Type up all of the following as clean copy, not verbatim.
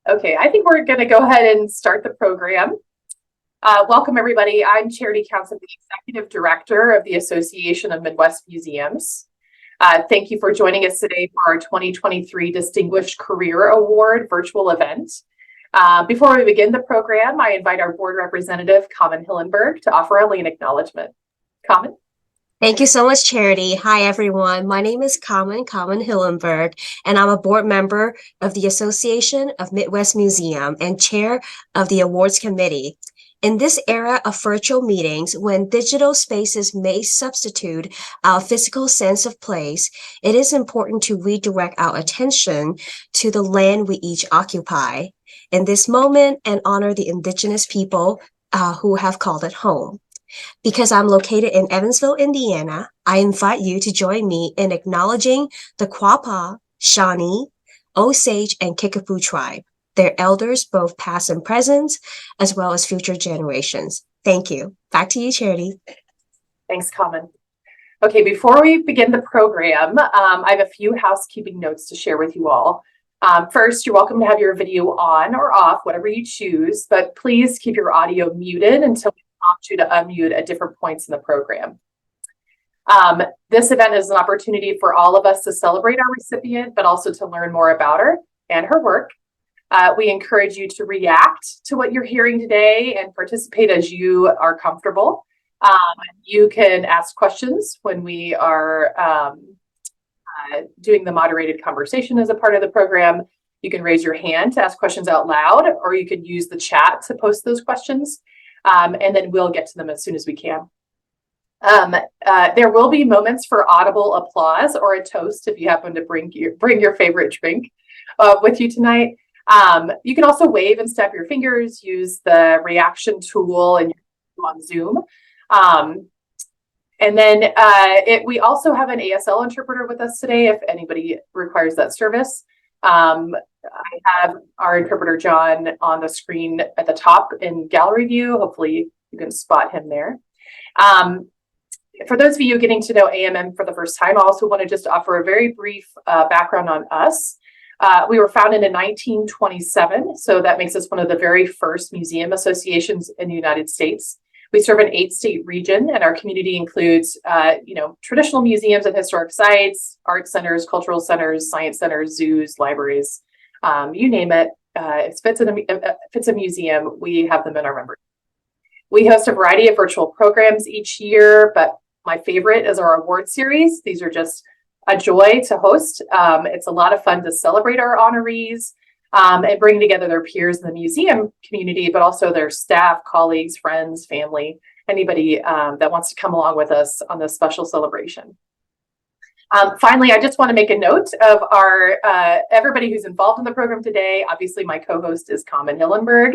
Okay, I think we're going to go ahead and start the program. Welcome, everybody. I'm Charity Council, the Executive Director of the Association of Midwest Museums. Thank you for joining us today for our 2023 Distinguished Career Award virtual event. Before we begin the program, I invite our board representative, Carmen Hillenberg, to offer a lien acknowledgement. Carmen? Thank you so much, Charity. Hi, everyone. My name is Carmen Hillenberg, and I'm a board member of the Association of Midwest Museum and chair of the Awards Committee. In this era of virtual meetings, when digital spaces may substitute our physical sense of place, it is important to redirect our attention to the land we each occupy in this moment and honor the indigenous people who have called it home. Because I'm located in Evansville, Indiana, I invite you to join me in acknowledging the Quapaw, Shawnee, Osage, and Kickapoo tribe, their elders, both past and present, as well as future generations. Thank you. Back to you, Charity. Thanks, Carmen. Okay, before we begin the program, I have a few housekeeping notes to share with you all. First, you're welcome to have your video on or off, whatever you choose, but please keep your audio muted until we prompt you to unmute at different points in the program. This event is an opportunity for all of us to celebrate our recipient, but also to learn more about her and her work. We encourage you to react to what you're hearing today and participate as you are comfortable. You can ask questions when we are doing the moderated conversation as a part of the program. You can raise your hand to ask questions out loud, or you can use the chat to post those questions. And then we'll get to them as soon as we can. There will be moments for audible applause or a toast if you happen to bring your favorite drink with you tonight. You can also wave and snap your fingers, use the reaction tool and on Zoom. And then we also have an ASL interpreter with us today if anybody requires that service. I have our interpreter, John, on the screen at the top in gallery view. Hopefully you can spot him there. For those of you getting to know AMM for the first time, I also want to just offer a very brief background on us. We were founded in 1927, so that makes us one of the very first museum associations in the United States. We serve an 8-state region, and our community includes, traditional museums and historic sites, art centers, cultural centers, science centers, zoos, libraries, you name it. If it's a museum, we have them in our membership. We host a variety of virtual programs each year, but my favorite is our award series. These are just a joy to host. It's a lot of fun to celebrate our honorees and bring together their peers in the museum community, but also their staff, colleagues, friends, family, anybody that wants to come along with us on this special celebration. Finally, I just want to make a note of our everybody who's involved in the program today. Obviously, my co-host is Carmen Hillenberg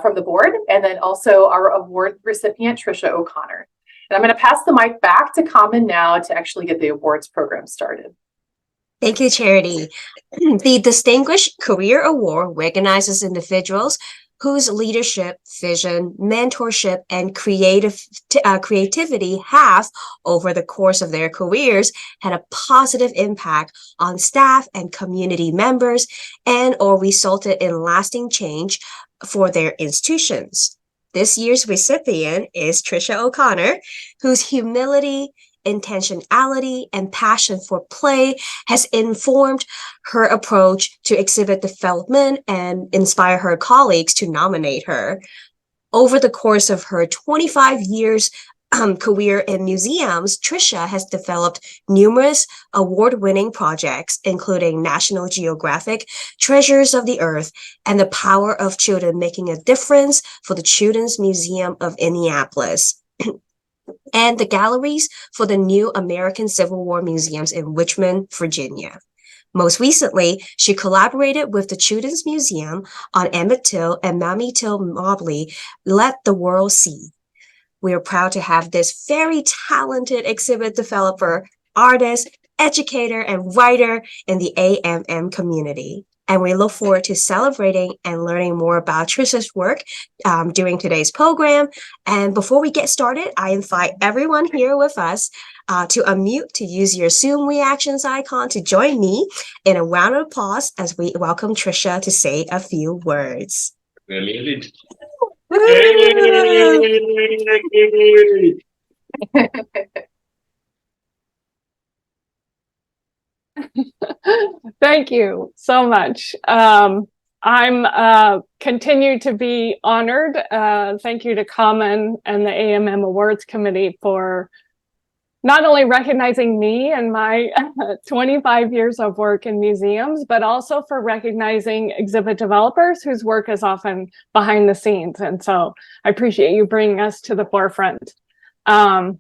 from the board, and then also our award recipient, Tricia O'Connor. And I'm going to pass the mic back to Carmen now to actually get the awards program started. Thank you, Charity. The Distinguished Career Award recognizes individuals whose leadership, vision, mentorship, and creativity have, over the course of their careers, had a positive impact on staff and community members and/or resulted in lasting change for their institutions. This year's recipient is Tricia O'Connor, whose humility, intentionality, and passion for play has informed her approach to exhibit development and inspire her colleagues to nominate her. Over the course of her 25 years career in museums, Tricia has developed numerous award-winning projects, including National Geographic Treasures of the Earth and the Power of Children Making a Difference for the Children's Museum of Indianapolis, and the galleries for the new American Civil War museums in Richmond, Virginia. Most recently, she collaborated with the Children's Museum on Emmett Till and Mamie Till-Mobley, Let the World See. We are proud to have this very talented exhibit developer, artist, educator, and writer in the AMM community. And we look forward to celebrating and learning more about Tricia's work during today's program. And before we get started, I invite everyone here with us to unmute, to use your Zoom reactions icon to join me in a round of applause as we welcome Tricia to say a few words. Brilliant. Thank you so much. I'm continue to be honored. Thank you to Common and the AMM Awards Committee for not only recognizing me and my 25 years of work in museums, but also for recognizing exhibit developers whose work is often behind the scenes. And so I appreciate you bringing us to the forefront. I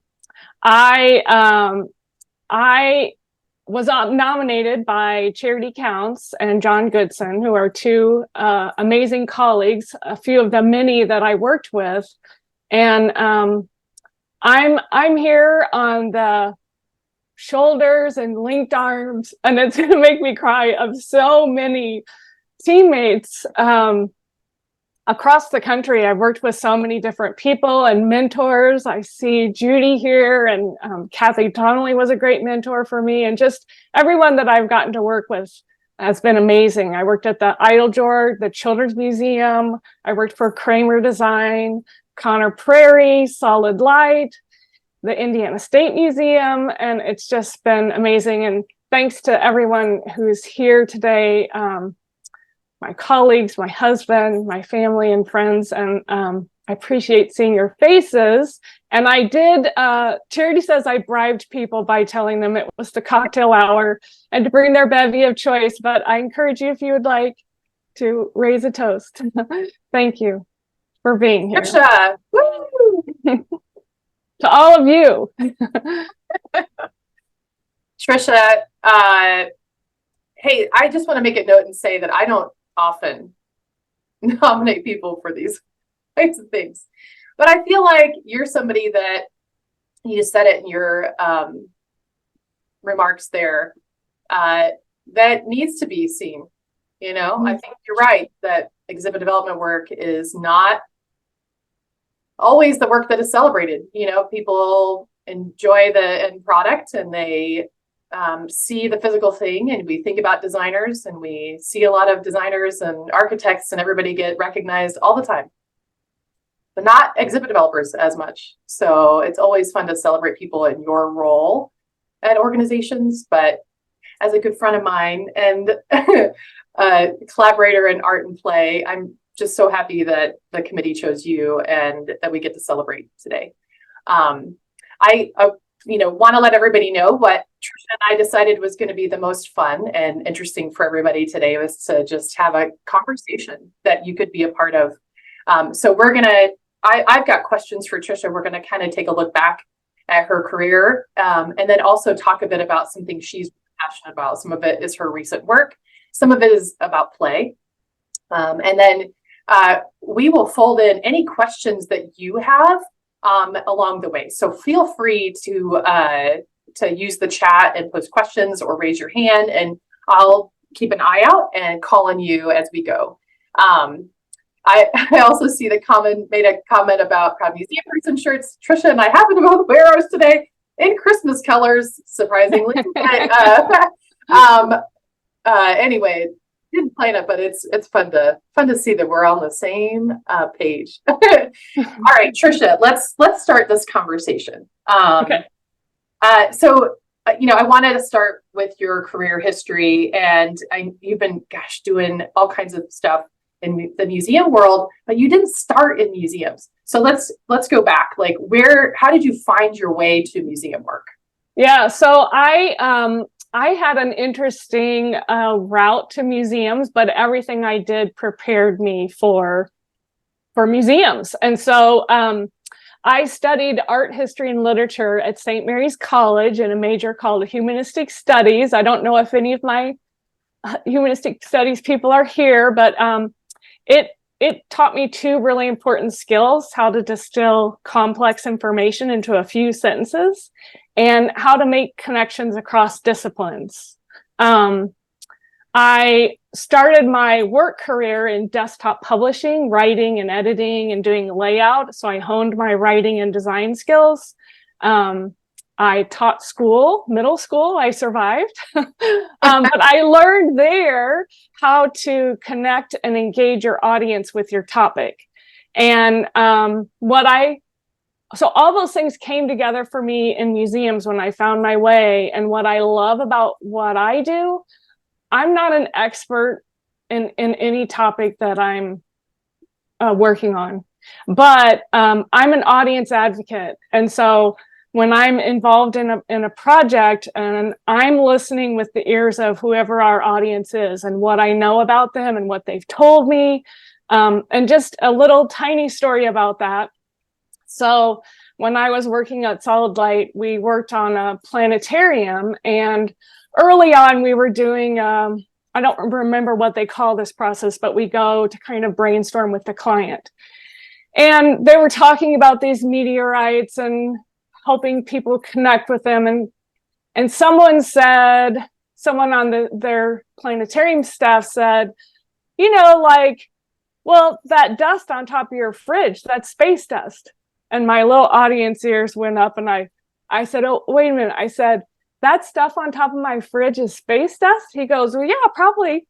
was nominated by Charity Counts and John Goodson, who are two amazing colleagues, a few of the many that I worked with. And I'm here on the shoulders and linked arms, and it's going to make me cry, of so many teammates across the country. I've worked with so many different people and mentors. I see Judy here, and Kathy Donnelly was a great mentor for me, and just everyone that I've gotten to work with has been amazing. I worked at the Idle, the Children's Museum. I worked for Kramer Design, Connor Prairie, Solid Light, the Indiana State Museum, and it's just been amazing. And thanks to everyone who's here today, my colleagues, my husband, my family and friends, and I appreciate seeing your faces. And I did, Charity says I bribed people by telling them it was the cocktail hour and to bring their bevy of choice, but I encourage you, if you would like, to raise a toast. Thank you for being here. Tricia, woo! To all of you. Tricia, hey, I just want to make a note and say that I don't often nominate people for these kinds of things, but I feel like you're somebody that, you said it in your remarks there, that needs to be seen. You know, I think you're right that exhibit development work is not always the work that is celebrated. You know, people enjoy the end product and they see the physical thing, and we think about designers, and we see a lot of designers and architects and everybody get recognized all the time, but not exhibit developers as much. So it's always fun to celebrate people in your role at organizations. But as a good friend of mine and a collaborator in art and play, I'm just so happy that the committee chose you and that we get to celebrate today. I want to let everybody know what Tricia and I decided was going to be the most fun and interesting for everybody today, was to just have a conversation that you could be a part of. So I've got questions for Tricia. We're going to kind of take a look back at her career, and then also talk a bit about some things she's passionate about. Some of it is her recent work. Some of it is about play. And then we will fold in any questions that you have along the way. So feel free to use the chat and post questions or raise your hand, and I'll keep an eye out and call on you as we go. I also see that Common made a comment about Proud Museum Person shirts. Tricia and I happen to both wear ours today in Christmas colors, surprisingly. Anyway, didn't plan it, but it's fun to see that we're on the same page. All right, Tricia, let's start this conversation. Okay. So I wanted to start with your career history, and you've been, doing all kinds of stuff in the museum world, but you didn't start in museums. So let's go back. Like, how did you find your way to museum work? Yeah, so I had an interesting route to museums, but everything I did prepared me for museums. And so I studied art history and literature at St. Mary's College in a major called Humanistic Studies. I don't know if any of my humanistic studies people are here, but it taught me two really important skills: how to distill complex information into a few sentences, and how to make connections across disciplines. I started my work career in desktop publishing, writing and editing and doing layout. So I honed my writing and design skills. I taught school, middle school, I survived. But I learned there how to connect and engage your audience with your topic. And so all those things came together for me in museums when I found my way. And what I love about what I do, I'm not an expert in any topic that I'm working on, but I'm an audience advocate. And so when I'm involved in a project and I'm listening with the ears of whoever our audience is and what I know about them and what they've told me, and just a little tiny story about that. So when I was working at Solid Light, we worked on a planetarium, and early on we were doing, I don't remember what they call this process, but we go to kind of brainstorm with the client. And they were talking about these meteorites and helping people connect with them. And someone on their planetarium staff said, well, that dust on top of your fridge, that's space dust. And my little audience ears went up, and I said, oh, wait a minute. I said, that stuff on top of my fridge is space dust? He goes, well, yeah, probably.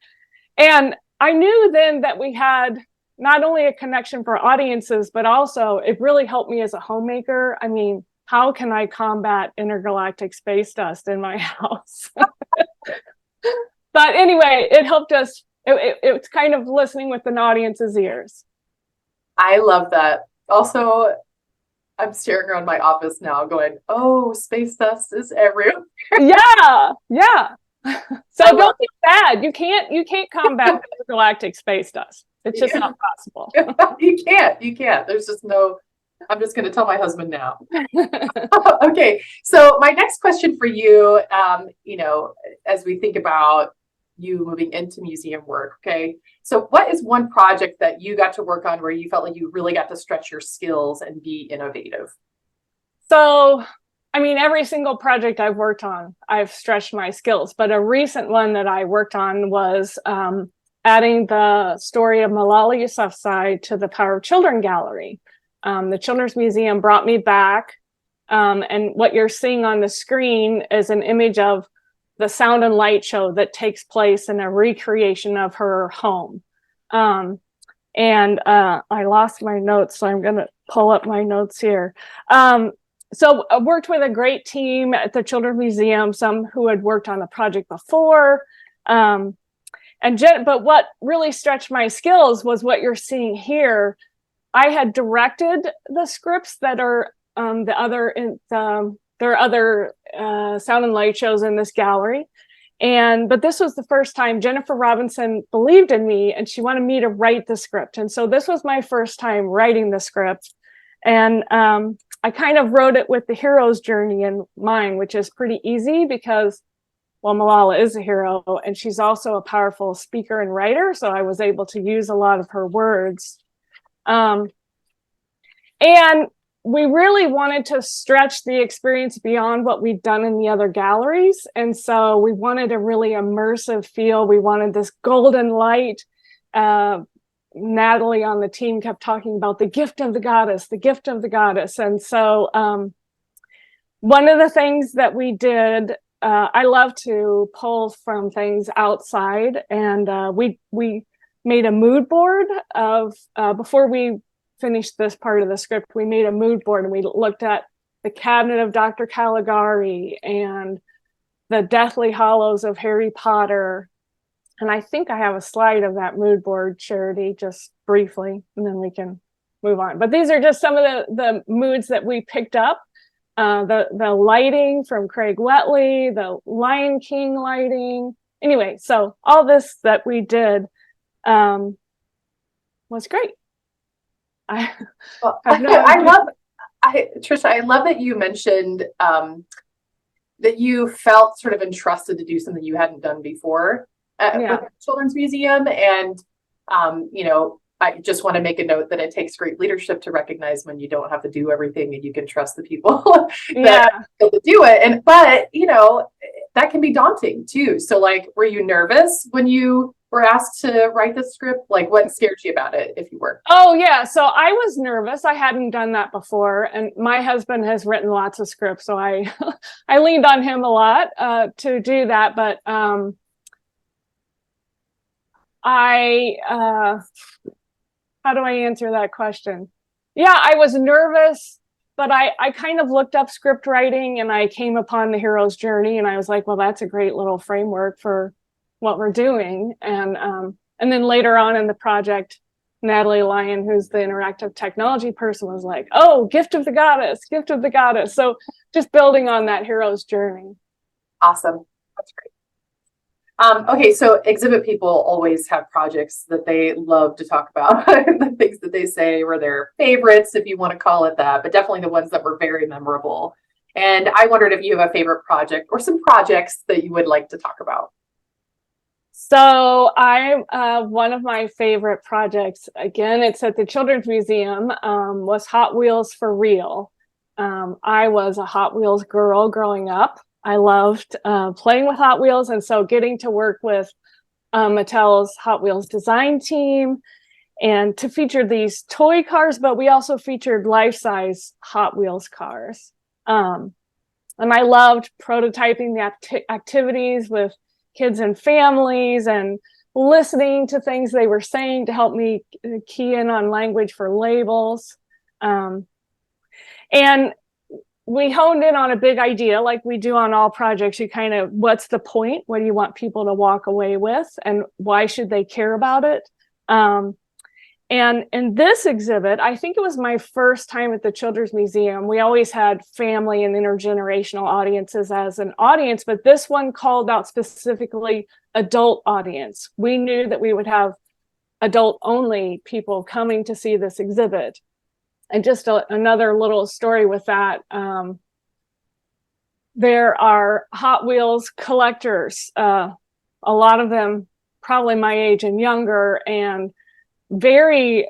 And I knew then that we had not only a connection for audiences, but also it really helped me as a homemaker. I mean, how can I combat intergalactic space dust in my house? But anyway, it helped us. It's kind of listening with an audience's ears. I love that. Also, I'm staring around my office now going, oh, space dust is everywhere. Yeah. So don't be sad. You can't combat intergalactic space dust. It's just not possible. You can't. There's just no, I'm just going to tell my husband now. Okay. So my next question for you, as we think about you moving into museum work. Okay. So what is one project that you got to work on where you felt like you really got to stretch your skills and be innovative? So, I mean, every single project I've worked on, I've stretched my skills, but a recent one that I worked on was adding the story of Malala Yousafzai to the Power of Children Gallery. The Children's Museum brought me back, and what you're seeing on the screen is an image of the sound and light show that takes place in a recreation of her home. And I lost my notes, so I'm going to pull up my notes here. So I worked with a great team at the Children's Museum, some who had worked on the project before. But what really stretched my skills was what you're seeing here. I had directed the scripts that are there are other sound and light shows in this gallery. But this was the first time Jennifer Robinson believed in me, and she wanted me to write the script. And so this was my first time writing the script. And I kind of wrote it with the hero's journey in mind, which is pretty easy because, well, Malala is a hero, and she's also a powerful speaker and writer. So I was able to use a lot of her words. And we really wanted to stretch the experience beyond what we'd done in the other galleries. And so we wanted a really immersive feel. We wanted this golden light. Natalie on the team kept talking about the gift of the goddess, the gift of the goddess. And so one of the things that we did, I love to pull from things outside. And we made a mood board of, before we finished this part of the script, we made a mood board, and we looked at the cabinet of Dr. Caligari and the Deathly Hallows of Harry Potter. And I think I have a slide of that mood board, Charity, just briefly, and then we can move on. But these are just some of the moods that we picked up. The lighting from Craig Wetley, the Lion King lighting. Anyway, so all this that we did was great. Tricia, I love that you mentioned that you felt sort of entrusted to do something you hadn't done before at the Children's Museum. And, I just want to make a note that it takes great leadership to recognize when you don't have to do everything and you can trust the people that to do it. But that can be daunting too. So were you nervous when you were asked to write the script? Like, what scared you about it if you were? Oh, yeah. So I was nervous. I hadn't done that before. And my husband has written lots of scripts. So I, I leaned on him a lot to do that. But how do I answer that question? Yeah, I was nervous, but I kind of looked up script writing and I came upon the hero's journey and I was like, well, that's a great little framework for what we're doing. And then later on in the project, Natalie Lyon, who's the interactive technology person, was like, oh, gift of the goddess, gift of the goddess. So just building on that hero's journey. Awesome. That's great. Okay, so exhibit people always have projects that they love to talk about, the things that they say were their favorites, if you want to call it that, but definitely the ones that were very memorable. And I wondered if you have a favorite project or some projects that you would like to talk about. So one of my favorite projects, again, it's at the Children's Museum, was Hot Wheels for Real. I was a Hot Wheels girl growing up. I loved playing with Hot Wheels. And so getting to work with Mattel's Hot Wheels design team and to feature these toy cars, but we also featured life-size Hot Wheels cars. And I loved prototyping the activities with kids and families and listening to things they were saying to help me key in on language for labels. And we honed in on a big idea like we do on all projects. You kind of, what's the point? What do you want people to walk away with? And why should they care about it? And in this exhibit, I think it was my first time at the Children's Museum. We always had family and intergenerational audiences as an audience, but this one called out specifically adult audience. We knew that we would have adult only people coming to see this exhibit. And just another little story with that. There are Hot Wheels collectors, a lot of them probably my age and younger, and very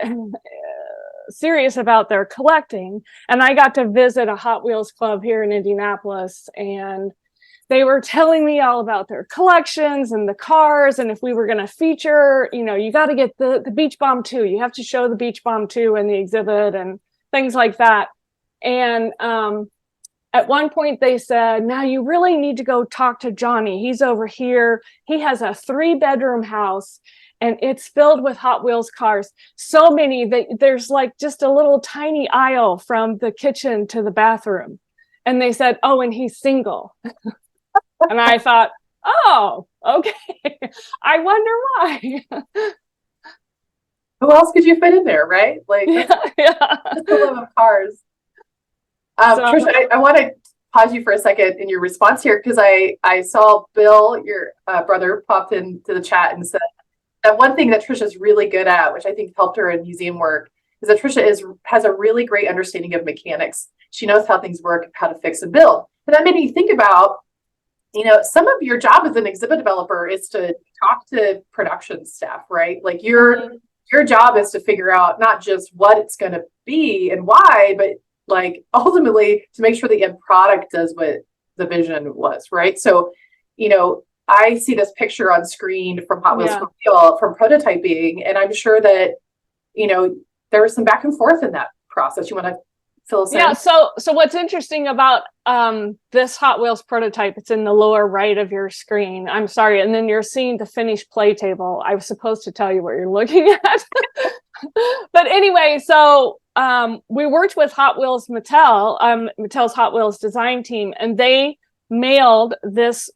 serious about their collecting. And I got to visit a Hot Wheels club here in Indianapolis, and they were telling me all about their collections and the cars. And if we were going to feature, you got to get the Beach Bomb 2. You have to show the Beach Bomb 2 in the exhibit and things like that. And at one point they said, now you really need to go talk to Johnny. He's over here. He has a 3-bedroom house and it's filled with Hot Wheels cars. So many that there's like just a little tiny aisle from the kitchen to the bathroom. And they said, oh, and he's single. And I thought, oh, okay. I wonder why. Who else could you fit in there, right? Like, yeah. Just the love of cars. Tricia, I want to pause you for a second in your response here, because I saw Bill, your brother, popped into the chat and said that one thing that Tricia's really good at, which I think helped her in museum work, is that Tricia has a really great understanding of mechanics. She knows how things work, how to fix and build. And that made me think about, some of your job as an exhibit developer is to talk to production staff, right? Like your job is to figure out not just what it's going to be and why, but like ultimately to make sure the end product does what the vision was, right? So, I see this picture on screen from Hot Wheels for Real, from prototyping, and I'm sure that, there was some back and forth in that process. You want to fill us in? Yeah, so what's interesting about this Hot Wheels prototype, it's in the lower right of your screen. I'm sorry, and then you're seeing the finished play table. I was supposed to tell you what you're looking at. But anyway, so we worked with Hot Wheels Mattel's Hot Wheels design team, and they mailed this,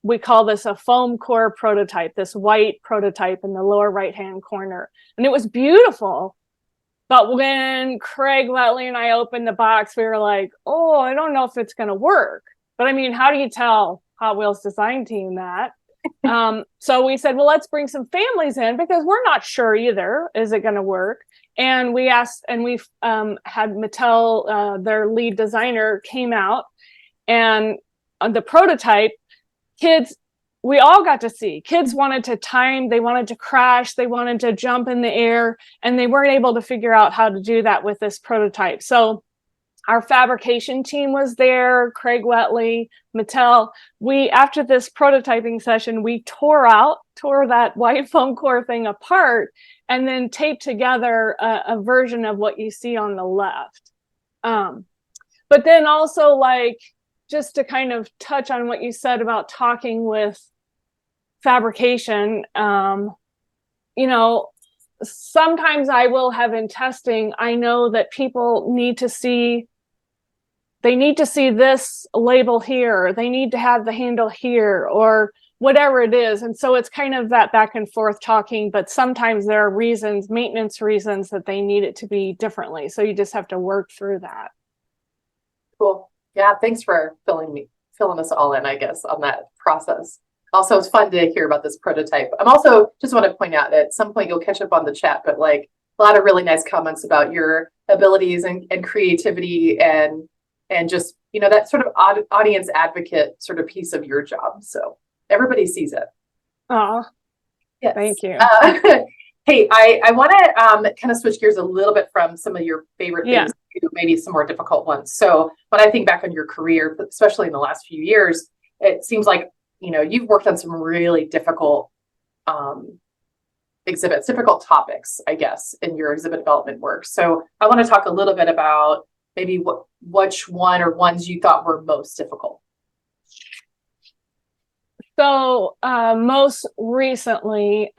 we call this a foam core prototype, this white prototype in the lower right-hand corner. And it was beautiful. But when Craig Letley and I opened the box, we were like, oh, I don't know if it's going to work. But I mean, how do you tell Hot Wheels design team that? So we said, well, let's bring some families in because we're not sure either. Is it going to work? And we asked, and we had Mattel, their lead designer, came out, and on the prototype, kids, we all got to see. Kids wanted to time, they wanted to crash, they wanted to jump in the air, and they weren't able to figure out how to do that with this prototype. So Our fabrication team was there, Craig Wetley, Mattel. After this prototyping session, we tore that white foam core thing apart and then taped together a version of what you see on the left. But then also, like, just to kind of touch on what you said about talking with fabrication, sometimes I will have in testing, I know that people need to see this label here, they need to have the handle here, or whatever it is. And so it's kind of that back and forth talking, but sometimes there are maintenance reasons that they need it to be differently. So you just have to work through that. Cool. Yeah, thanks for filling us all in, I guess, on that process. Also, it's fun to hear about this prototype. I'm also just want to point out that at some point you'll catch up on the chat, but like a lot of really nice comments about your abilities and creativity and just, that sort of audience advocate sort of piece of your job. So everybody sees it. Oh, yes. Thank you. Hey, I want to kind of switch gears a little bit from some of your favorite things to maybe some more difficult ones. So when I think back on your career, especially in the last few years, it seems like, you've worked on some really difficult exhibits, difficult topics, I guess, in your exhibit development work. So I want to talk a little bit about maybe which one or ones you thought were most difficult. So most recently,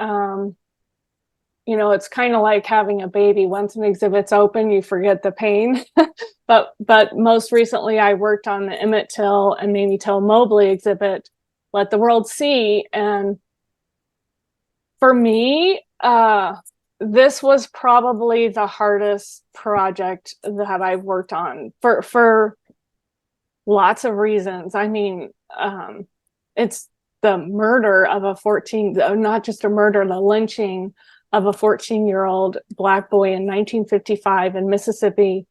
it's kind of like having a baby. Once an exhibit's open, you forget the pain. but most recently, I worked on the Emmett Till and Mamie Till-Mobley exhibit, Let the World See. And for me, this was probably the hardest project that I've worked on for lots of reasons. I mean, it's the murder of not just a murder, the lynching of a 14-year-old Black boy in 1955 in Mississippi.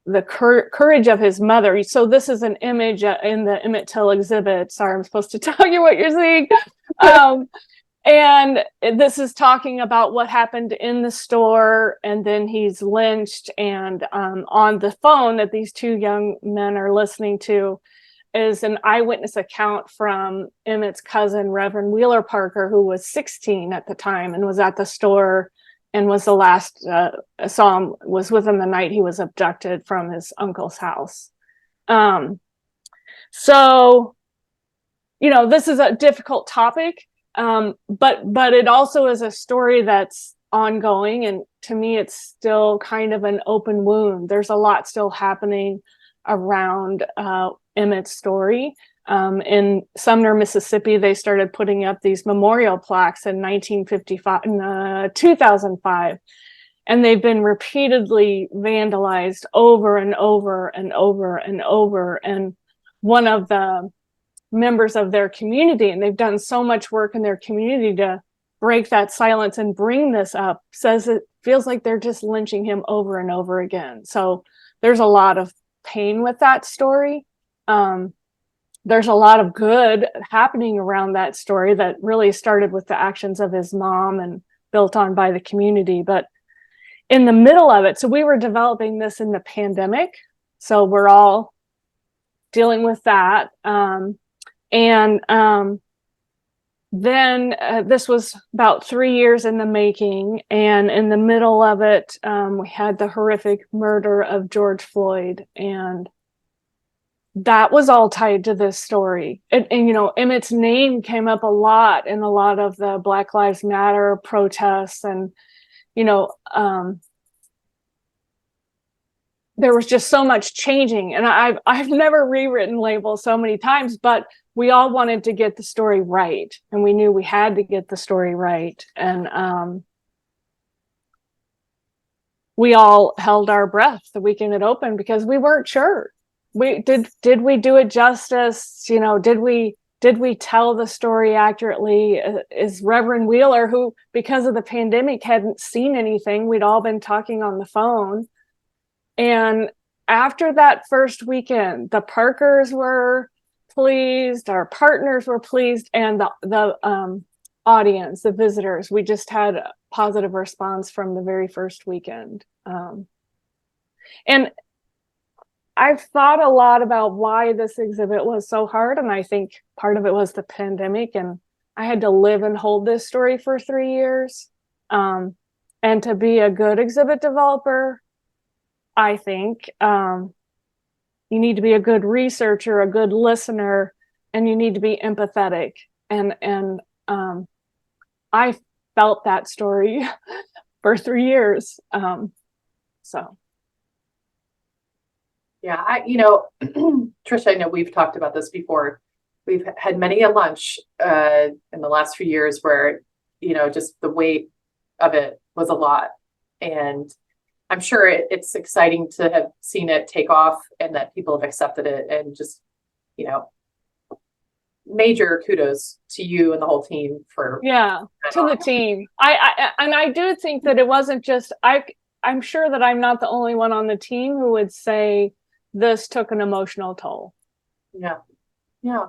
The courage of his mother. So this is an image in the Emmett Till exhibit. Sorry, I'm supposed to tell you what you're seeing. And this is talking about what happened in the store, and then he's lynched. And on the phone that these two young men are listening to is an eyewitness account from Emmett's cousin, Reverend Wheeler Parker, who was 16 at the time and was at the store and was the last was with him the night he was abducted from his uncle's house. So, this is a difficult topic, but it also is a story that's ongoing. And to me, it's still kind of an open wound. There's a lot still happening around Emmett's story. In Sumner, Mississippi, they started putting up these memorial plaques in 2005, and they've been repeatedly vandalized over and over and over and over. And one of the members of their community, and they've done so much work in their community to break that silence and bring this up, says it feels like they're just lynching him over and over again. So there's a lot of pain with that story. There's a lot of good happening around that story that really started with the actions of his mom and built on by the community. But in the middle of it, so we were developing this in the pandemic, so we're all dealing with that. Then this was about 3 years in the making, and in the middle of it, we had the horrific murder of George Floyd, and that was all tied to this story. And Emmett's name came up a lot in a lot of the Black Lives Matter protests, and there was just so much changing. And I've never rewritten labels so many times, but we all wanted to get the story right, and we knew we had to get the story right. And we all held our breath the weekend it opened because we weren't sure. Did we do it justice? Did we tell the story accurately? Is Reverend Wheeler, who because of the pandemic hadn't seen anything, we'd all been talking on the phone. And after that first weekend, the Parkers were pleased, our partners were pleased, and the audience, the visitors, we just had a positive response from the very first weekend. And I've thought a lot about why this exhibit was so hard. And I think part of it was the pandemic, and I had to live and hold this story for 3 years. And to be a good exhibit developer, I think you need to be a good researcher, a good listener, and you need to be empathetic. And I felt that story for 3 years. So. Yeah, Tricia, I know we've talked about this before. We've had many a lunch in the last few years where, just the weight of it was a lot. And I'm sure it's exciting to have seen it take off and that people have accepted it, and just, major kudos to you and the whole team for. Yeah, to the team. I do think that it wasn't just, I'm sure that I'm not the only one on the team who would say this took an emotional toll. Yeah. Yeah.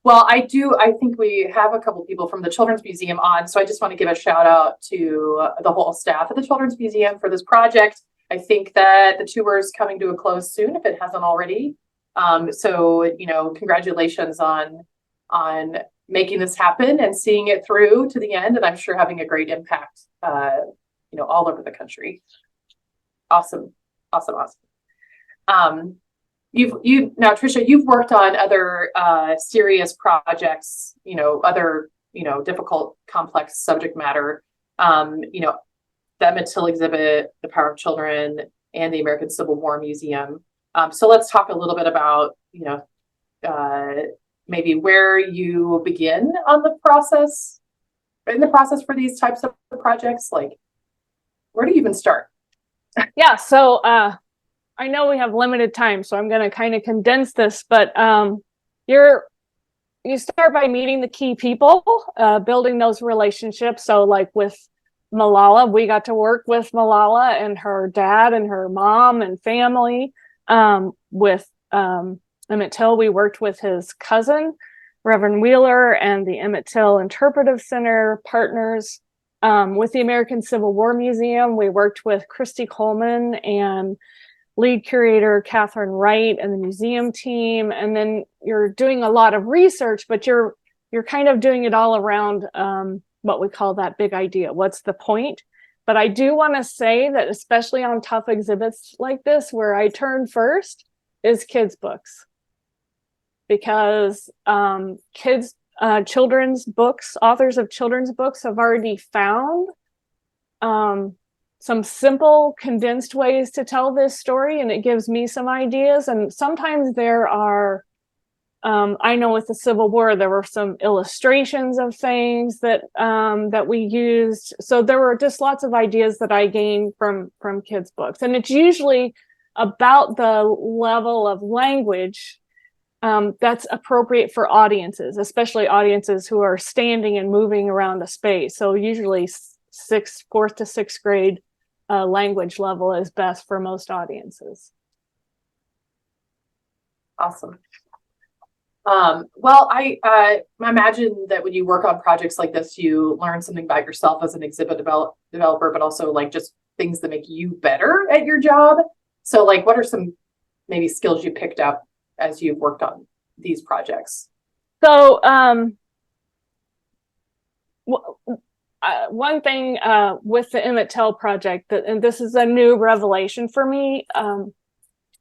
Well, I think we have a couple people from the Children's Museum on, so I just want to give a shout out to the whole staff of the Children's Museum for this project. I think that the tour is coming to a close soon, if it hasn't already. So, congratulations on making this happen and seeing it through to the end, and I'm sure having a great impact, all over the country. Awesome. Now, Tricia, you've worked on other serious projects, other, difficult, complex subject matter, the Emmett Till exhibit, The Power of Children, and the American Civil War Museum. So let's talk a little bit about, maybe where you begin on the process, for these types of projects. Like, where do you even start? Yeah, so I know we have limited time, so I'm going to kind of condense this, but you start by meeting the key people, building those relationships. So like with Malala, we got to work with Malala and her dad and her mom and family. With Emmett Till, we worked with his cousin, Reverend Wheeler, and the Emmett Till Interpretive Center partners. With the American Civil War Museum, we worked with Christy Coleman and lead curator Catherine Wright and the museum team. And then you're doing a lot of research, but you're kind of doing it all around what we call that big idea. What's the point? But I do want to say that especially on tough exhibits like this, where I turn first is kids' books. Because children's books, authors of children's books have already found some simple, condensed ways to tell this story, and it gives me some ideas. And sometimes there are, I know with the Civil War, there were some illustrations of things that we used. So there were just lots of ideas that I gained from kids' books. And it's usually about the level of language that's appropriate for audiences, especially audiences who are standing and moving around a space. So usually fourth to sixth grade language level is best for most audiences. Awesome. Well, I imagine that when you work on projects like this, you learn something about yourself as an exhibit developer, but also like just things that make you better at your job. So like, what are some maybe skills you picked up as you've worked on these projects? So one thing with the Emmett Till project, and this is a new revelation for me,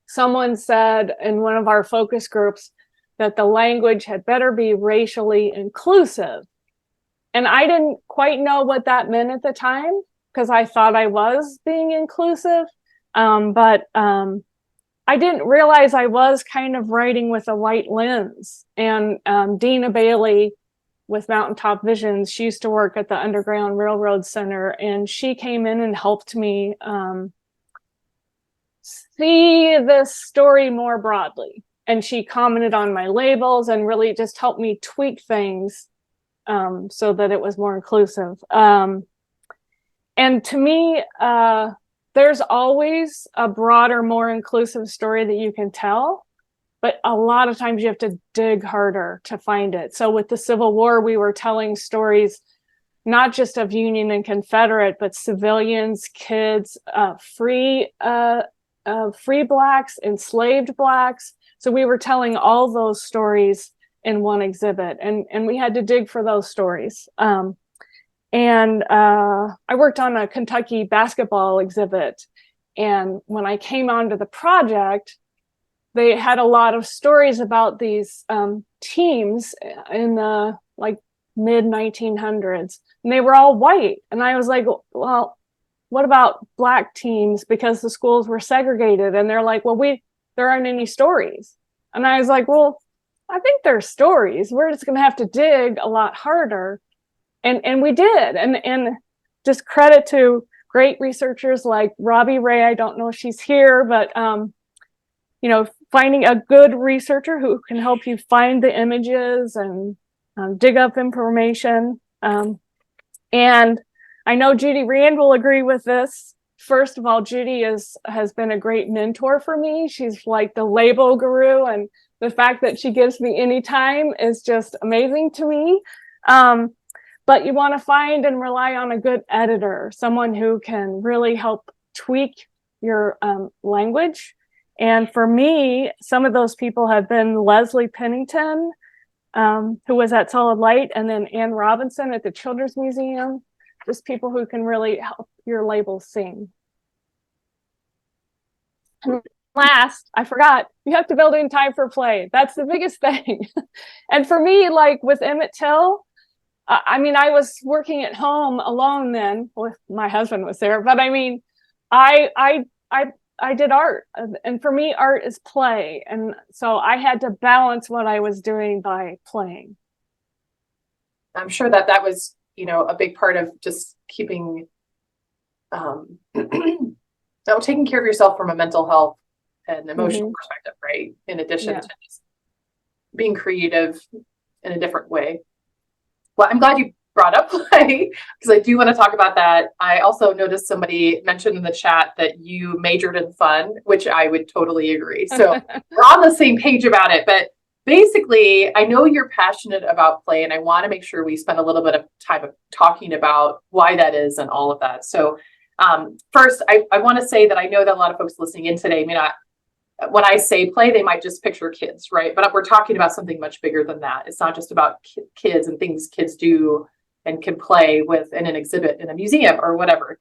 someone said in one of our focus groups that the language had better be racially inclusive. And I didn't quite know what that meant at the time, because I thought I was being inclusive. But I didn't realize I was kind of writing with a white lens. And Dina Bailey with Mountaintop Visions, she used to work at the Underground Railroad Center, and she came in and helped me see this story more broadly. And she commented on my labels and really just helped me tweak things so that it was more inclusive. And to me, there's always a broader, more inclusive story that you can tell, but a lot of times you have to dig harder to find it. So with the Civil War, we were telling stories not just of Union and Confederate, but civilians, kids, free free Blacks, enslaved Blacks. So we were telling all those stories in one exhibit, and we had to dig for those stories. And I worked on a Kentucky basketball exhibit. And when I came onto the project, they had a lot of stories about these teams in the like mid 1900s, and they were all white. And I was like, well, what about Black teams? Because the schools were segregated. And they're like, well, there aren't any stories. And I was like, well, I think there's stories. We're just going to have to dig a lot harder. And we did. And just credit to great researchers like Robbie Ray. I don't know if she's here, but finding a good researcher who can help you find the images and dig up information. And I know Judy Rand will agree with this. First of all, Judy has been a great mentor for me. She's like the label guru, and the fact that she gives me any time is just amazing to me. But you want to find and rely on a good editor, someone who can really help tweak your language. And for me, some of those people have been Leslie Pennington, who was at Solid Light, and then Ann Robinson at the Children's Museum. Just people who can really help your label sing. And last, I forgot, you have to build in time for play. That's the biggest thing. And for me, like with Emmett Till, I was working at home alone then. Well, my husband was there, but I did art, and for me, art is play, and so I had to balance what I was doing by playing. I'm sure that was, a big part of just keeping, taking care of yourself from a mental health and emotional perspective, right? In addition to just being creative in a different way. Well, I'm glad you brought up play, because I do want to talk about that. I also noticed somebody mentioned in the chat that you majored in fun, which I would totally agree. So we're on the same page about it. But basically, I know you're passionate about play, and I want to make sure we spend a little bit of time talking about why that is and all of that. So first, I want to say that I know that a lot of folks listening in today may not, when I say play, they might just picture kids, right? But we're talking about something much bigger than that. It's not just about kids and things kids do and can play with in an exhibit in a museum or whatever.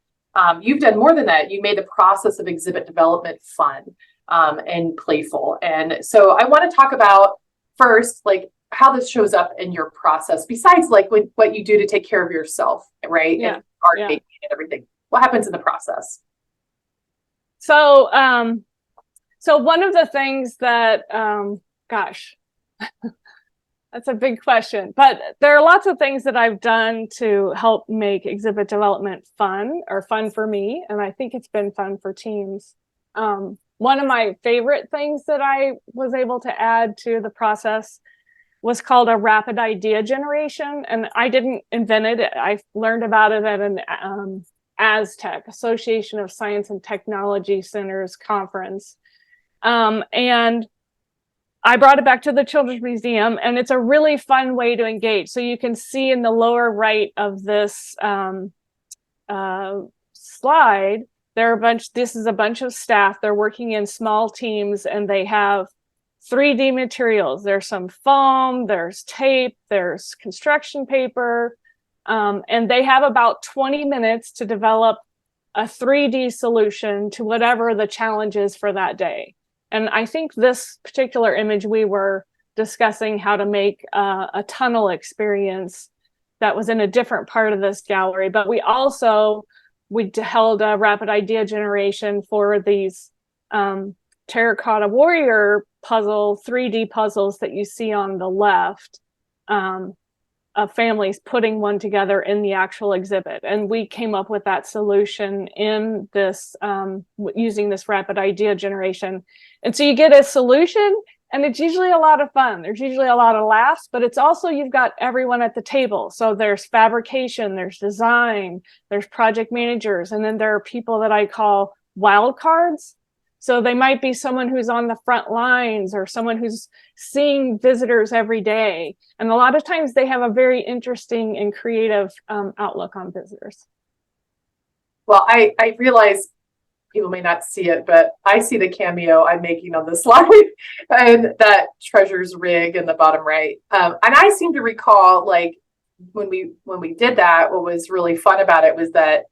You've done more than that. You made the process of exhibit development fun and playful. And so I want to talk about first, like how this shows up in your process, besides like what you do to take care of yourself, right? Yeah. And art making and everything. What happens in the process? So one of the things that, that's a big question, but there are lots of things that I've done to help make exhibit development fun for me. And I think it's been fun for teams. One of my favorite things that I was able to add to the process was called a rapid idea generation. And I didn't invent it. I learned about it at an Aztec, Association of Science and Technology Centers conference. And I brought it back to the Children's Museum, and it's a really fun way to engage. So you can see in the lower right of this slide, this is a bunch of staff. They're working in small teams, and they have 3D materials. There's some foam, there's tape, there's construction paper, and they have about 20 minutes to develop a 3D solution to whatever the challenge is for that day. And I think this particular image, we were discussing how to make a tunnel experience that was in a different part of this gallery. But we held a rapid idea generation for these terracotta warrior 3D puzzles that you see on the left, of families putting one together in the actual exhibit. And we came up with that solution in this, using this rapid idea generation. And so you get a solution, and it's usually a lot of fun. There's usually a lot of laughs, but it's also, you've got everyone at the table. So there's fabrication, there's design, there's project managers, and then there are people that I call wild cards. So they might be someone who's on the front lines or someone who's seeing visitors every day. And a lot of times they have a very interesting and creative outlook on visitors. Well, I realize, people may not see it, but I see the cameo I'm making on the slide and that treasures rig in the bottom right. And I seem to recall, like, when we did that, what was really fun about it was that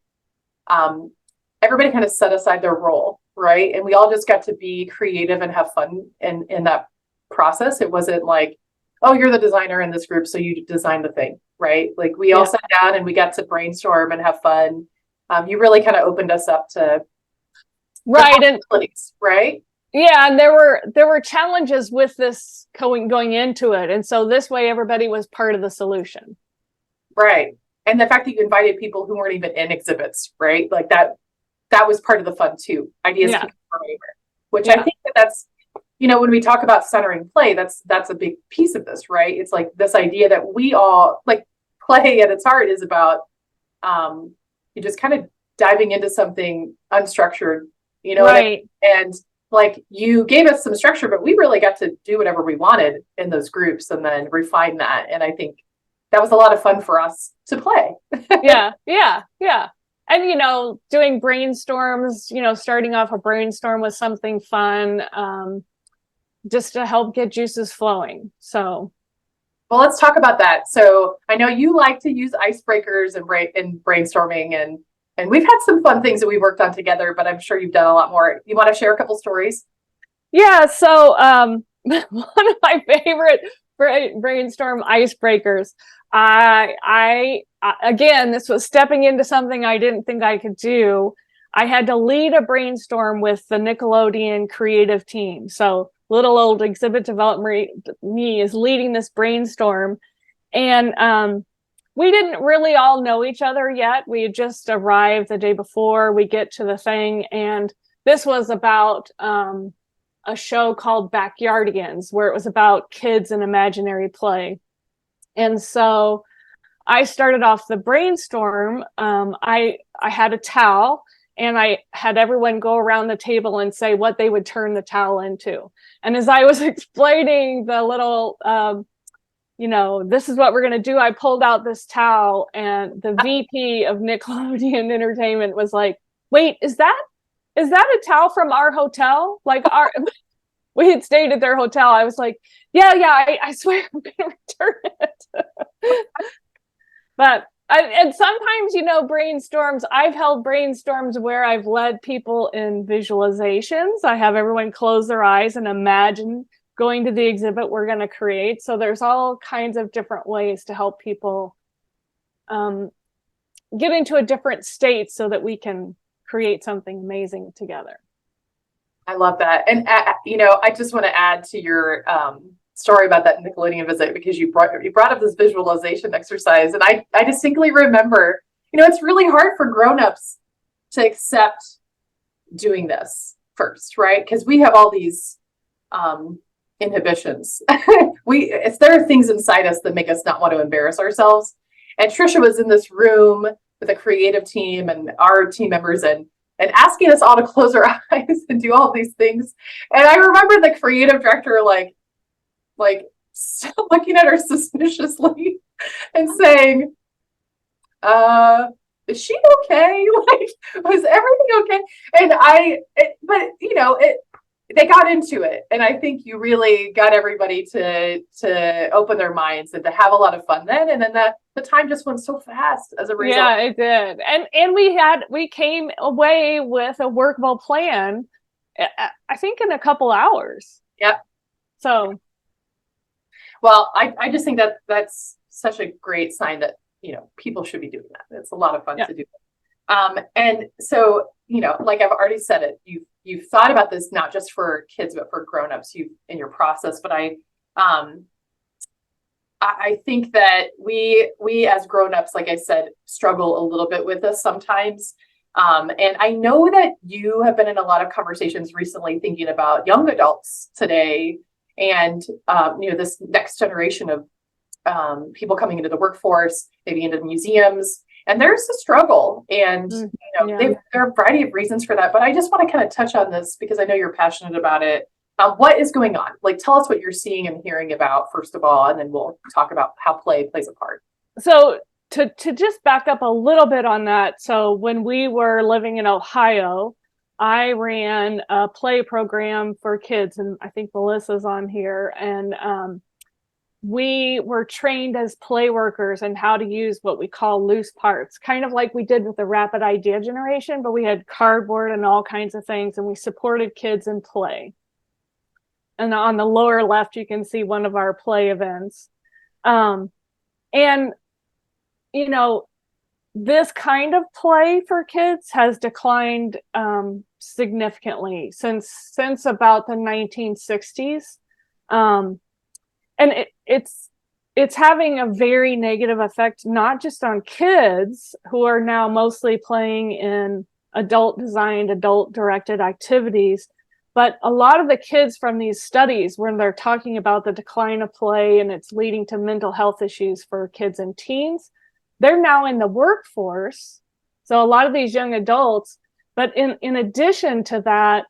everybody kind of set aside their role, right? And we all just got to be creative and have fun in that process. It wasn't like, oh, you're the designer in this group, so you design the thing, right? Like, we all sat down and we got to brainstorm and have fun. You really kind of opened us up to possibilities, right? Yeah, and there were challenges with this going into it, and so this way everybody was part of the solution. Right. And the fact that you invited people who weren't even in exhibits, right? Like that was part of the fun too. Ideas can come from anywhere, which I think that's, when we talk about centering play, that's a big piece of this, right? It's like this idea that we all, like, play at its heart is about you just kind of diving into something unstructured, right. And like, you gave us some structure, but we really got to do whatever we wanted in those groups and then refine that. And I think that was a lot of fun for us to play. Yeah. And, doing brainstorms, starting off a brainstorm with something fun, just to help get juices flowing. So, well, let's talk about that. So I know you like to use icebreakers and brainstorming, and we've had some fun things that we worked on together, but I'm sure you've done a lot more. You want to share a couple stories? Yeah. So one of my favorite brainstorm icebreakers, again, this was stepping into something I didn't think I could do. I had to lead a brainstorm with the Nickelodeon creative team. So little old exhibit development me is leading this brainstorm. And we didn't really all know each other yet. We had just arrived the day before we get to the thing. And this was about a show called Backyardigans, where it was about kids and imaginary play. And so I started off the brainstorm. I had a towel, and I had everyone go around the table and say what they would turn the towel into. And as I was explaining the little, this is what we're going to do, I pulled out this towel, and the VP of Nickelodeon Entertainment was like, wait, is that a towel from our hotel? Like, we had stayed at their hotel. I was like, yeah, I swear I'm going to return it. But and sometimes, brainstorms, I've held brainstorms where I've led people in visualizations. I have everyone close their eyes and imagine going to the exhibit we're going to create. So there's all kinds of different ways to help people get into a different state so that we can create something amazing together. I love that. And, I just want to add to your story about that Nickelodeon visit, because you brought up this visualization exercise. And I distinctly remember, it's really hard for grownups to accept doing this first, right? Because we have all these inhibitions. There are things inside us that make us not want to embarrass ourselves. And Tricia was in this room with a creative team and our team members, and asking us all to close our eyes and do all these things. And I remember the creative director like looking at her suspiciously and saying, is she okay? Like, was everything okay? And they got into it. And I think you really got everybody to open their minds and to have a lot of fun then. And then the time just went so fast as a result. Yeah, it did. And we came away with a workable plan, I think, in a couple hours. Yep. So. Well, I just think that's such a great sign that, people should be doing that. It's a lot of fun to do. And so, like I've already said it, you've thought about this not just for kids, but for grownups in your process. But I think that we as grownups, like I said, struggle a little bit with this sometimes. And I know that you have been in a lot of conversations recently thinking about young adults today and, this next generation of people coming into the workforce, maybe into the museums. And there's a struggle, and there are a variety of reasons for that. But I just want to kind of touch on this because I know you're passionate about it. What is going on? Like, tell us what you're seeing and hearing about, first of all, and then we'll talk about how play plays a part. So to just back up a little bit on that. So when we were living in Ohio, I ran a play program for kids, and I think Melissa's on here, and we were trained as play workers and how to use what we call loose parts, kind of like we did with the rapid idea generation, but we had cardboard and all kinds of things, and we supported kids in play. And on the lower left, you can see one of our play events. And, you know, this kind of play for kids has declined significantly since about the 1960s. And it's having a very negative effect, not just on kids who are now mostly playing in adult designed, adult directed activities, but a lot of the kids from these studies, when they're talking about the decline of play and it's leading to mental health issues for kids and teens, they're now in the workforce. So a lot of these young adults, but in addition to that,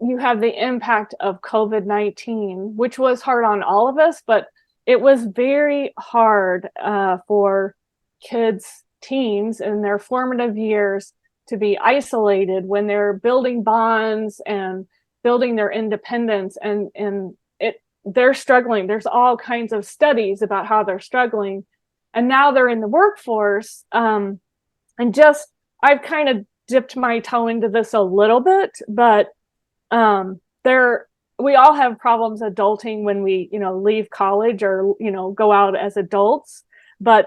you have the impact of COVID-19, which was hard on all of us, but it was very hard for kids, teens in their formative years to be isolated when they're building bonds and building their independence, and they're struggling. There's all kinds of studies about how they're struggling, and now they're in the workforce. And just, I've kind of dipped my toe into this a little bit, but we all have problems adulting when we, leave college or, go out as adults, but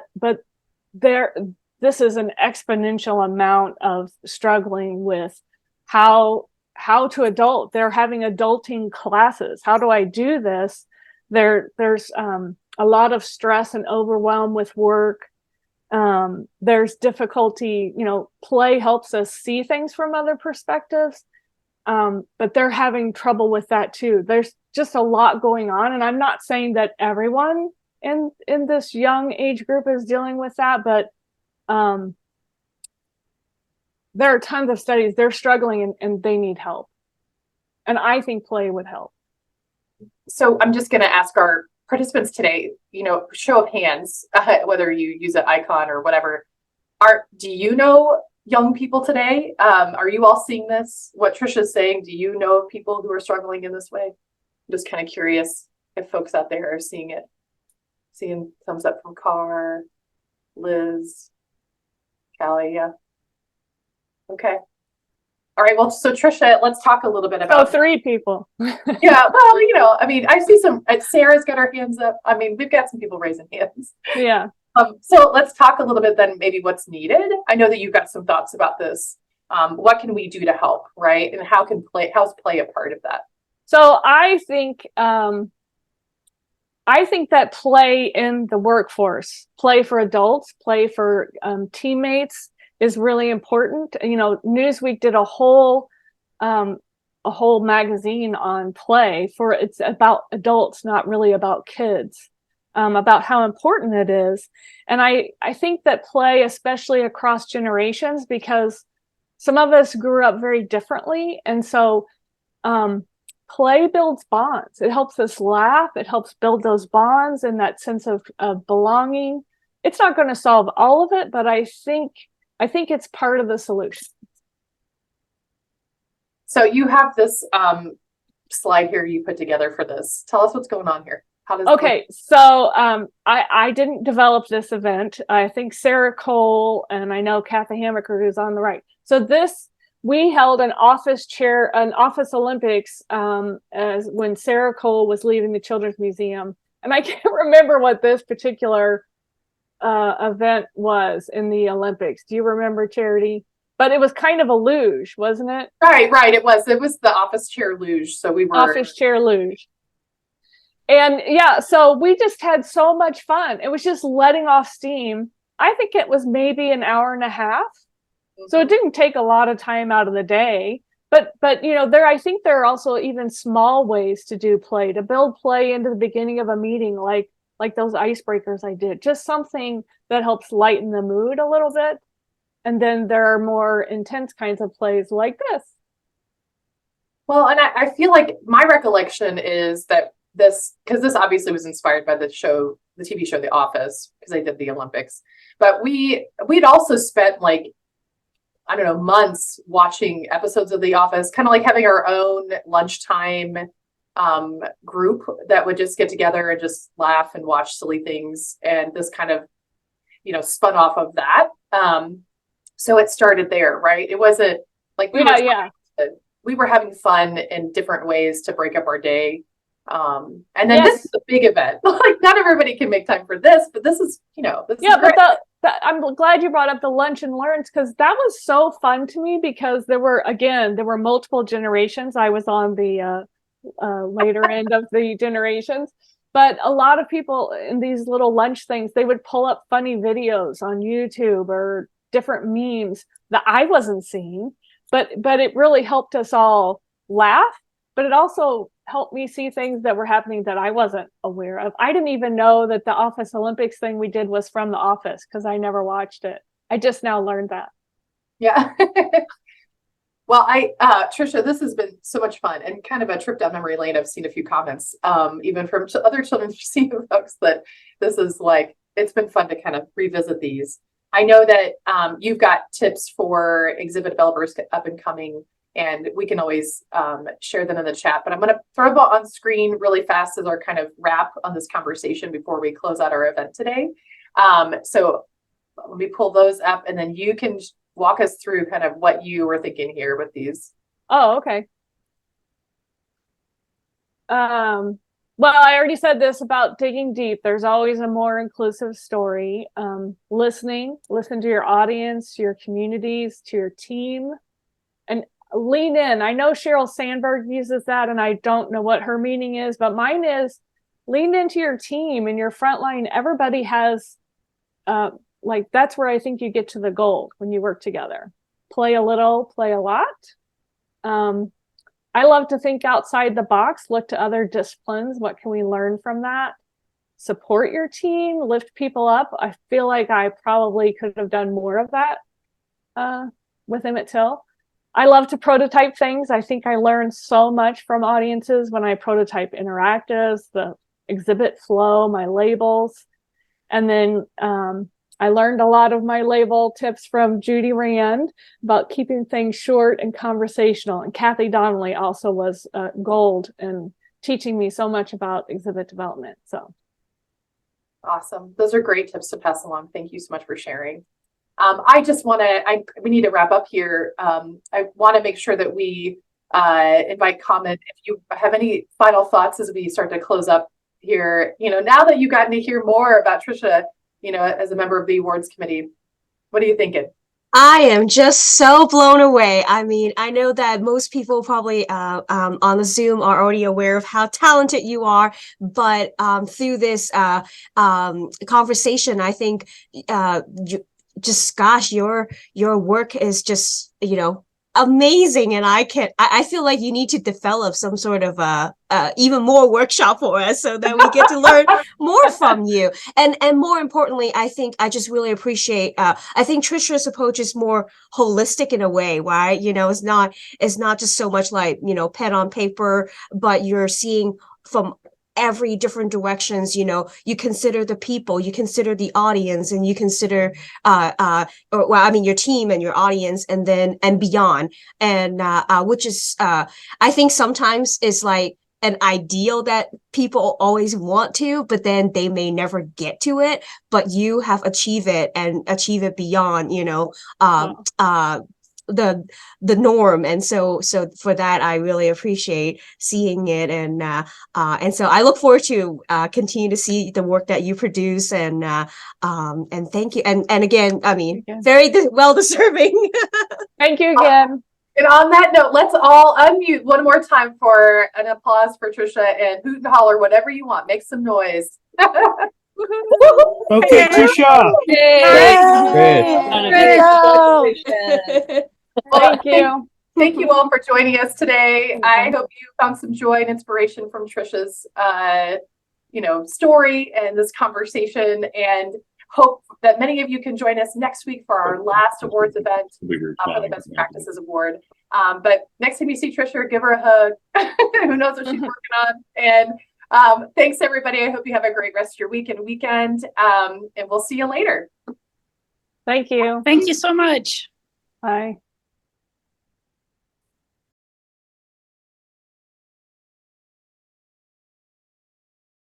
this is an exponential amount of struggling with how to adult. They're having adulting classes. How do I do this? There's a lot of stress and overwhelm with work. There's difficulty, play helps us see things from other perspectives. But they're having trouble with that too. There's just a lot going on. And I'm not saying that everyone in this young age group is dealing with that, but there are tons of studies. They're struggling and they need help. And I think play would help. So I'm just going to ask our participants today, show of hands, whether you use an icon or whatever. Do you know young people today? Are you all seeing this? What Tricia's saying, do you know of people who are struggling in this way? I'm just kind of curious if folks out there are seeing it. Seeing thumbs up from Carr, Liz, Callie, yeah. Okay. All right, well, so Tricia, let's talk a little bit about— 3 people. Yeah, well, I see Sarah's got her hands up. We've got some people raising hands. Yeah. So let's talk a little bit then maybe what's needed. I know that you've got some thoughts about this. What can we do to help, right? And how's play a part of that? So I think that play in the workforce, play for adults, play for teammates is really important. Newsweek did a whole magazine on play it's about adults, not really about kids. About how important it is. And I think that play, especially across generations, because some of us grew up very differently. And so play builds bonds. It helps us laugh. It helps build those bonds and that sense of belonging. It's not going to solve all of it, but I think it's part of the solution. So you have this slide here you put together for this. Tell us what's going on here. Okay, so I didn't develop this event. I think Sarah Cole and I know Kathy Hamaker, who's on the right. So we held an office Olympics as when Sarah Cole was leaving the Children's Museum, and I can't remember what this particular event was in the Olympics. Do you remember, Charity? But it was kind of a luge, wasn't it? Right. It was the office chair luge. So we were office chair luge. And yeah, so we just had so much fun. It was just letting off steam. I think it was maybe an hour and a half. Mm-hmm. So it didn't take a lot of time out of the day. But I think there are also even small ways to do play, to build play into the beginning of a meeting, like those icebreakers I did. Just something that helps lighten the mood a little bit. And then there are more intense kinds of plays like this. Well, and I feel like my recollection is that this obviously was inspired by the TV show The Office, because they did the Olympics. But we'd also spent I don't know, months watching episodes of The Office, kind of like having our own lunchtime group that would just get together and just laugh and watch silly things. And this kind of, spun off of that. So it started there, right? It wasn't like we were having fun in different ways to break up our day. And then this is a big event. Like, not everybody can make time for this, but this is, this is great. But I'm glad you brought up the lunch and learns, because that was so fun to me, because there were multiple generations. I was on the later end of the generations, but a lot of people in these little lunch things, they would pull up funny videos on YouTube or different memes that I wasn't seeing, but it really helped us all laugh. But it also helped me see things that were happening that I wasn't aware of. I didn't even know that the Office Olympics thing we did was from The Office, because I never watched it. I just now learned that. Yeah. Well, Tricia, this has been so much fun and kind of a trip down memory lane. I've seen a few comments, even from other children's museum folks, that this is like, it's been fun to kind of revisit these. I know that you've got tips for exhibit developers up and coming, and we can always share them in the chat, but I'm going to throw them on screen really fast as our kind of wrap on this conversation before we close out our event today. So let me pull those up, and then you can walk us through kind of what you were thinking here with these. Oh, okay. Well, I already said this about digging deep. There's always a more inclusive story. Listen to your audience, to your communities, to your team, and lean in. I know Sheryl Sandberg uses that, and I don't know what her meaning is, but mine is lean into your team and your frontline. Everybody has, that's where I think you get to the goal when you work together. Play a little, play a lot. I love to think outside the box, look to other disciplines. What can we learn from that? Support your team, lift people up. I feel like I probably could have done more of that with Emmett Till. I love to prototype things. I think I learned so much from audiences when I prototype interactives, the exhibit flow, my labels. And then I learned a lot of my label tips from Judy Rand about keeping things short and conversational. And Kathy Donnelly also was gold in teaching me so much about exhibit development. So awesome. Those are great tips to pass along. Thank you so much for sharing. I just want to, we need to wrap up here. I want to make sure that we invite comment. If you have any final thoughts as we start to close up here, now that you've gotten to hear more about Tricia, as a member of the awards committee, what are you thinking? I am just so blown away. I mean, I know that most people probably on the Zoom are already aware of how talented you are, but through this conversation, I think your work is just, amazing. And I feel like you need to develop some sort of even more workshop for us so that we get to learn more from you. And more importantly, I think I just really appreciate, I think Tricia's approach is more holistic in a way, right? It's not just so much like, pen on paper, but you're seeing from every different directions. You consider the people, you consider the audience, and you consider your team and your audience, and beyond, and which is I think sometimes is like an ideal that people always want to, but then they may never get to it, but you have achieved it and achieve it beyond the norm. And so for that, I really appreciate seeing it. And so I look forward to continue to see the work that you produce, and thank you. And again, I mean, very well deserving. Thank you again. And on that note, let's all unmute one more time for an applause for Tricia, and hoot and holler, whatever you want. Make some noise. Okay, Tricia. Thank you. Thank you all for joining us today. I hope you found some joy and inspiration from Tricia's, story and this conversation, and hope that many of you can join us next week for our last awards event for the Best Practices Award. But next time you see Tricia, give her a hug. Who knows what she's working on? And thanks, everybody. I hope you have a great rest of your week and weekend. And we'll see you later. Thank you. Thank you so much. Bye.